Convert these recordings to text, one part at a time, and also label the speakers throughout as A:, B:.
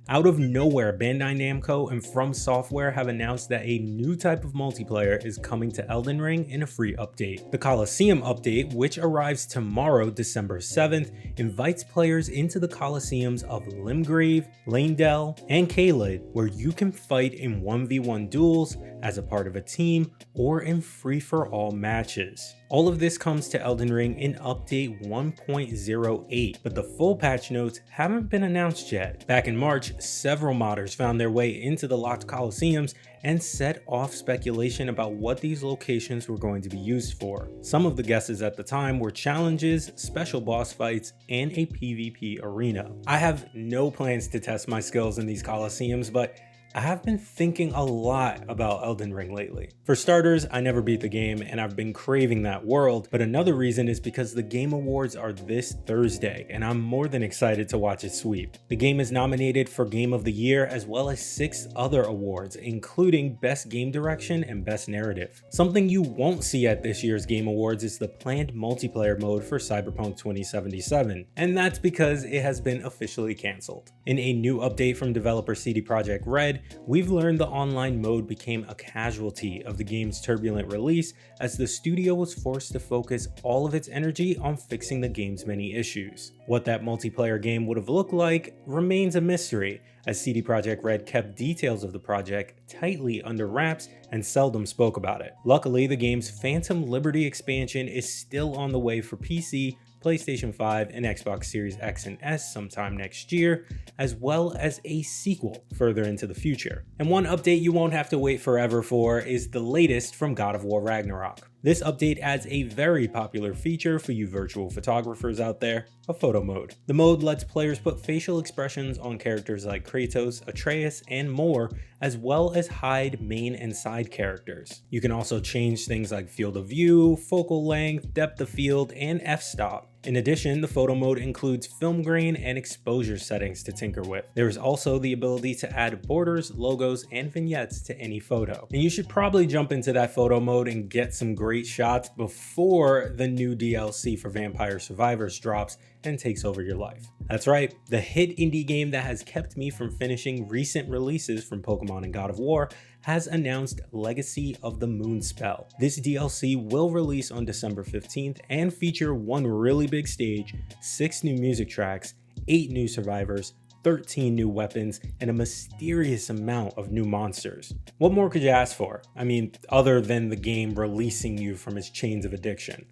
A: Out of nowhere, Bandai Namco and From Software have announced that a new type of multiplayer is coming to Elden Ring in a free update. The Colosseum update, which arrives tomorrow, December 7th, invites players into the Colosseums of Limgrave, Leyndell, and Caelid, where you can fight in 1v1 duels as a part of a team or in free-for-all matches. All of this comes to Elden Ring in update 1.08, but the full patch notes haven't been announced yet. Back in March, several modders found their way into the locked Colosseums and set off speculation about what these locations were going to be used for. Some of the guesses at the time were challenges, special boss fights, and a PvP arena. I have no plans to test my skills in these Colosseums, but I have been thinking a lot about Elden Ring lately. For starters, I never beat the game and I've been craving that world, but another reason is because the Game Awards are this Thursday and I'm more than excited to watch it sweep. The game is nominated for Game of the Year as well as 6 other awards, including Best Game Direction and Best Narrative. Something you won't see at this year's Game Awards is the planned multiplayer mode for Cyberpunk 2077, and that's because it has been officially cancelled. In a new update from developer CD Projekt Red, we've learned the online mode became a casualty of the game's turbulent release as the studio was forced to focus all of its energy on fixing the game's many issues. What that multiplayer game would have looked like remains a mystery, as CD Projekt Red kept details of the project tightly under wraps and seldom spoke about it. Luckily, the game's Phantom Liberty expansion is still on the way for PC, PlayStation 5, and Xbox Series X and S sometime next year, as well as a sequel further into the future. And one update you won't have to wait forever for is the latest from God of War Ragnarok. This update adds a very popular feature for you virtual photographers out there, a photo mode. The mode lets players put facial expressions on characters like Kratos, Atreus, and more, as well as hide main and side characters. You can also change things like field of view, focal length, depth of field, and f-stop. In addition, the photo mode includes film grain and exposure settings to tinker with. There is also the ability to add borders, logos, and vignettes to any photo. And you should probably jump into that photo mode and get some great shots before the new DLC for Vampire Survivors drops and takes over your life. That's right, the hit indie game that has kept me from finishing recent releases from Pokemon and God of War has announced Legacy of the Moonspell. This DLC will release on December 15th and feature one really big stage, 6 new music tracks, 8 new survivors, 13 new weapons, and a mysterious amount of new monsters. What more could you ask for? I mean, other than the game releasing you from its chains of addiction.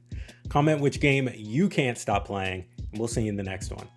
A: Comment which game you can't stop playing, and we'll see you in the next one.